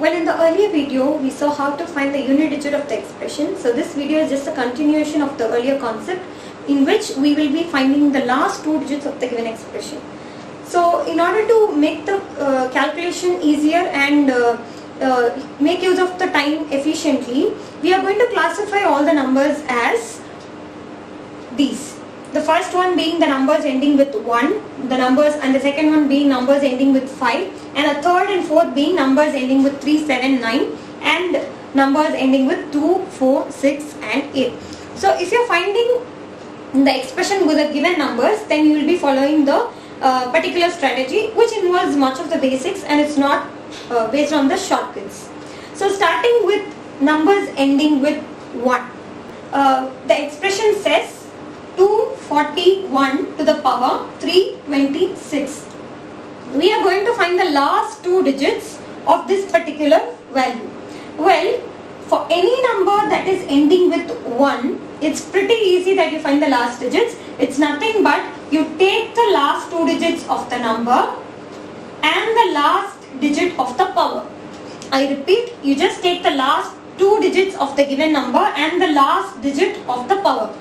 Well, in the earlier video, we saw how to find the unit digit of the expression. So this video is just a continuation of the earlier concept in which we will be finding the last two digits of the given expression. So in order to make the calculation easier and make use of the time efficiently, we are going to classify all the numbers as these. The first one being the numbers ending with 1, the numbers, and the second one being numbers ending with 5, and the third and fourth being numbers ending with 3, 7, 9, and numbers ending with 2, 4, 6 and 8. So if you are finding the expression with the given numbers, then you will be following the particular strategy which involves much of the basics and it's not based on the shortcuts. So starting with numbers ending with 1, the expression says 241 to the power 326. We are going to find the last two digits of this particular value. Well, for any number that is ending with 1, it's pretty easy that you find the last digits. It's nothing but you take the last two digits of the number and the last digit of the power. I repeat, you just take the last two digits of the given number and the last digit of the power.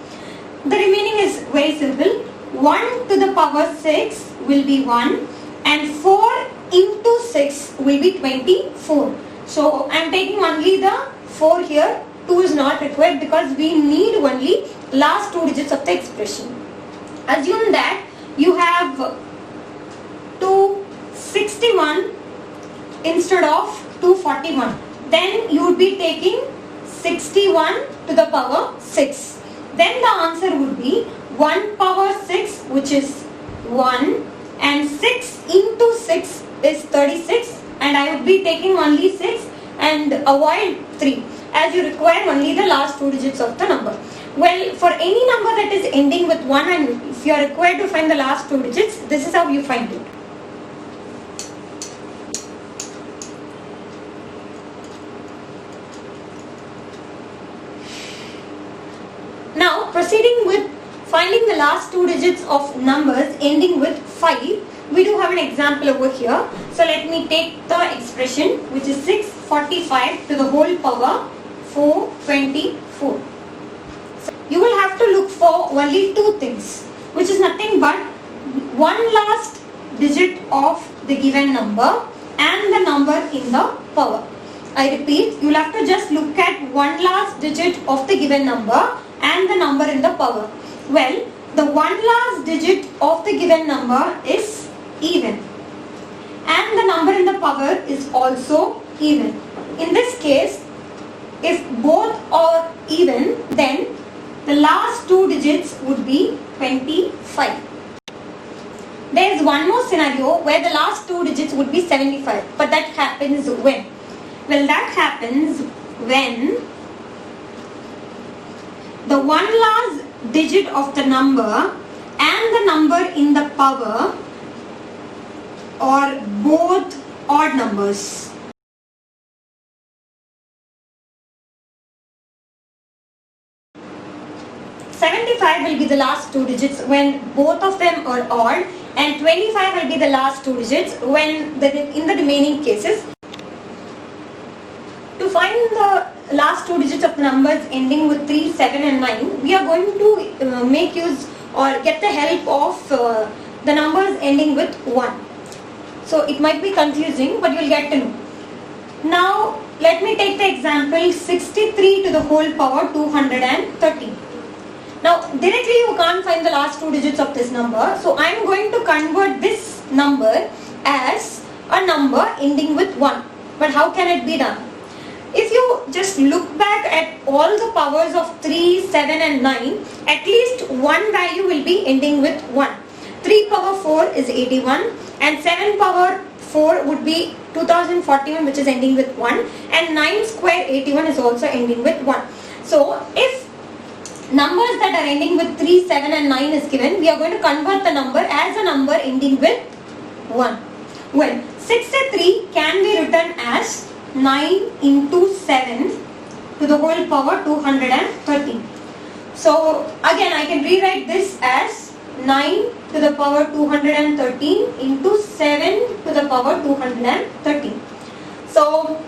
The remaining is very simple. 1 to the power 6 will be 1 and 4 into 6 will be 24. So I am taking only the 4 here. 2 is not required because we need only last two digits of the expression. Assume that you have 261 instead of 241. Then you would be taking 61 to the power 6. Then the answer would be 1 power 6, which is 1, and 6 into 6 is 36, and I would be taking only 6 and avoid 3 as you require only the last two digits of the number. Well, for any number that is ending with 1 and if you are required to find the last two digits, this is how you find it. Now proceeding with finding the last two digits of numbers ending with 5, we do have an example over here. So let me take the expression which is 645 to the whole power 424. So you will have to look for only two things, which is nothing but one last digit of the given number and the number in the power. I repeat, you will have to just look at one last digit of the given number and the number in the power. Well, the one last digit of the given number is even and the number in the power is also even. In this case, if both are even, then the last two digits would be 25. There is one more scenario where the last two digits would be 75, but that happens when? Well, that happens when the one last digit of the number and the number in the power are both odd numbers. $75 will be the last two digits when both of them are odd, and 25 will be the last two digits when in the remaining cases. To find the last two digits of numbers ending with 3, 7 and 9, we are going to make use or get the help of the numbers ending with 1. So it might be confusing, but you will get to know. Now let me take the example 63 to the whole power 213. Now directly you can't find the last two digits of this number, so I am going to convert this number as a number ending with 1. But how can it be done? If you just look back at all the powers of 3, 7 and 9, at least one value will be ending with 1. 3 power 4 is 81 and 7 power 4 would be 2041, which is ending with 1, and 9 square 81 is also ending with 1. So if numbers that are ending with 3, 7 and 9 is given, we are going to convert the number as a number ending with 1. Well, 63 can be written as 9 into 7 to the whole power 213. So again I can rewrite this as 9 to the power 213 into 7 to the power 213. So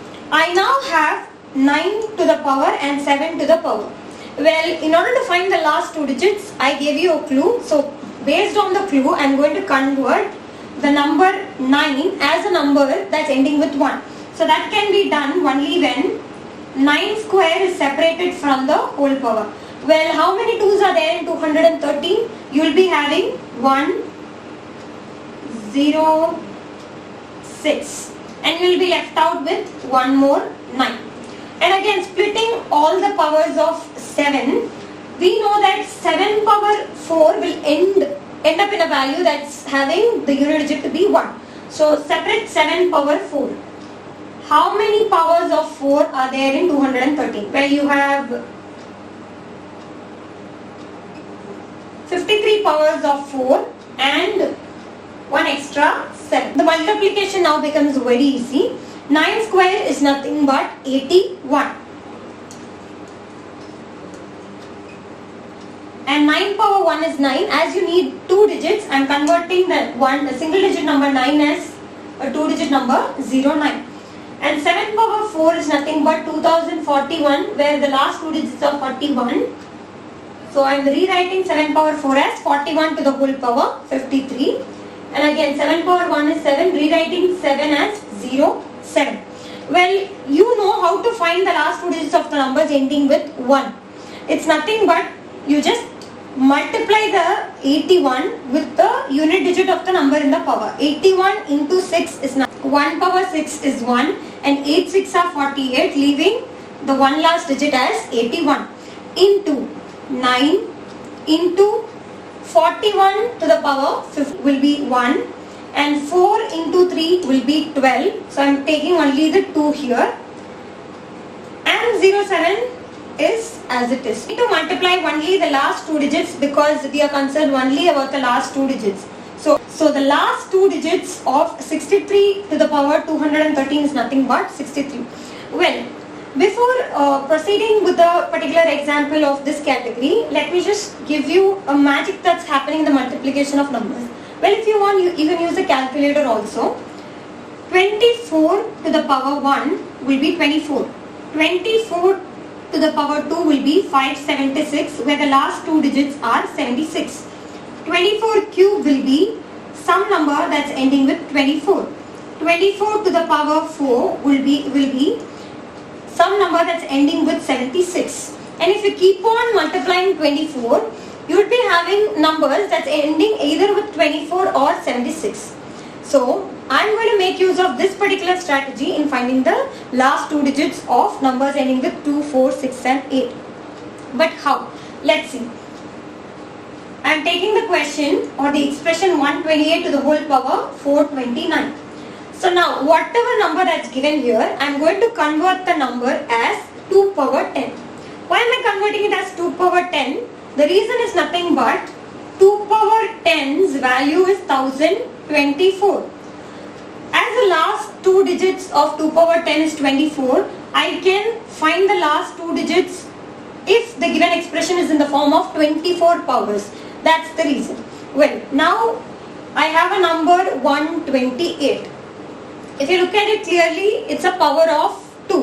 now have 9 to the power and 7 to the power. Well, in order to find the last two digits, I gave you a clue. So based on the clue, I am going to convert the number 9 as a number that's ending with 1. So that can be done only when 9 square is separated from the whole power. Well, how many 2's are there in 213? You will be having 1, 0, 6, and you will be left out with one more 9. And again, splitting all the powers of 7, we know that 7 power 4 will end up in a value that's having the unit digit to be 1. So separate 7 power 4. How many powers of 4 are there in 213? Well, you have 53 powers of 4 and one extra 7. The multiplication now becomes very easy. 9 square is nothing but 81. And 9 power 1 is 9. As you need 2 digits, I am converting the single digit number 9 as a 2 digit number 09. And 7 power 4 is nothing but 2041, where the last 2 digits are 41. So I am rewriting 7 power 4 as 41 to the whole power 53. And again 7 power 1 is 7, rewriting 7 as 07. Well, you know how to find the last 2 digits of the numbers ending with 1. It's nothing but you just multiply the 81 with the unit digit of the number in the power. 81 into 6 is 1 power 6 is 1, and 8 6 are 48, leaving the one last digit as 81 into 9 into 41 to the power 50 will be 1, and 4 into 3 will be 12. So I am taking only the 2 here, and 07 is as it is. We need to multiply only the last 2 digits because we are concerned only about the last 2 digits. So the last 2 digits of 63 to the power 213 is nothing but 63. Well, before proceeding with the particular example of this category, let me just give you a magic that's happening in the multiplication of numbers. Well, if you want, you can use a calculator also. 24 to the power 1 will be 24. 24 to the power 2 will be 576, where the last 2 digits are 76. 24 cube will be some number that's ending with 24. 24 to the power 4 will be some number that's ending with 76. And if you keep on multiplying 24, you would be having numbers that's ending either with 24 or 76. So I'm going to make use of this particular strategy in finding the last 2 digits of numbers ending with 2, 4, 6 and 8. But how? Let's see. I am taking the question or the expression 128 to the whole power 429. So now whatever number that's given here, I am going to convert the number as 2 power 10. Why am I converting it as 2 power 10? The reason is nothing but 2 power 10's value is 1024. As the last 2 digits of 2 power 10 is 24, I can find the last 2 digits if the given expression is in the form of 24 powers. That's the reason. Well, now I have a number 128. If you look at it clearly, it's a power of 2.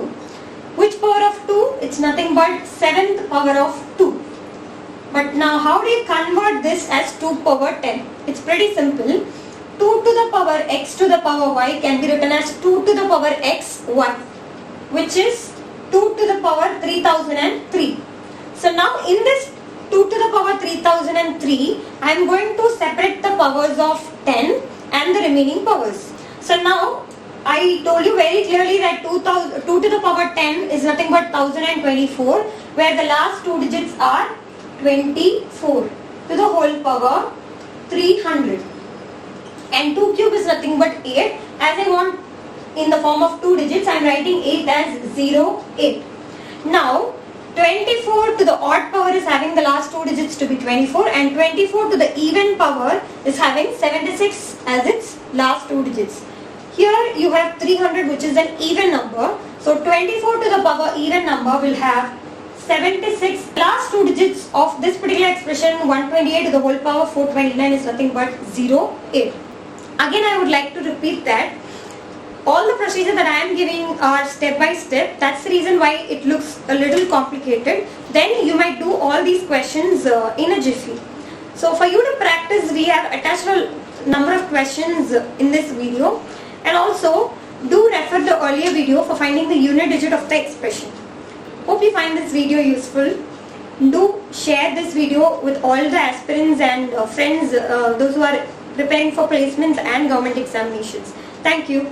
Which power of 2? It's nothing but 7th power of 2. But now how do you convert this as 2 power 10? It's pretty simple. 2 to the power x to the power y can be written as 2 to the power x y, which is 2 to the power 3003. So now in this 2 to the power 3003, I am going to separate the powers of 10 and the remaining powers. So now I told you very clearly that 2 to the power 10 is nothing but 1024, where the last 2 digits are 24 to the whole power 300. And 2 cube is nothing but 8. As I want in the form of 2 digits, I am writing 8 as 08. Now 24 to the odd power is having the last 2 digits to be 24, and 24 to the even power is having 76 as its last 2 digits. Here you have 300, which is an even number. So 24 to the power even number will have 76. Last 2 digits of this particular expression 128 to the whole power 429 is nothing but 08. Again, I would like to repeat that all the procedures that I am giving are step by step. That's the reason why it looks a little complicated. Then you might do all these questions in a jiffy. So for you to practice, we have attached a number of questions in this video, and also do refer the earlier video for finding the unit digit of the expression. Hope you find this video useful. Do share this video with all the aspirants and friends, those who are preparing for placements and government examinations. Thank you.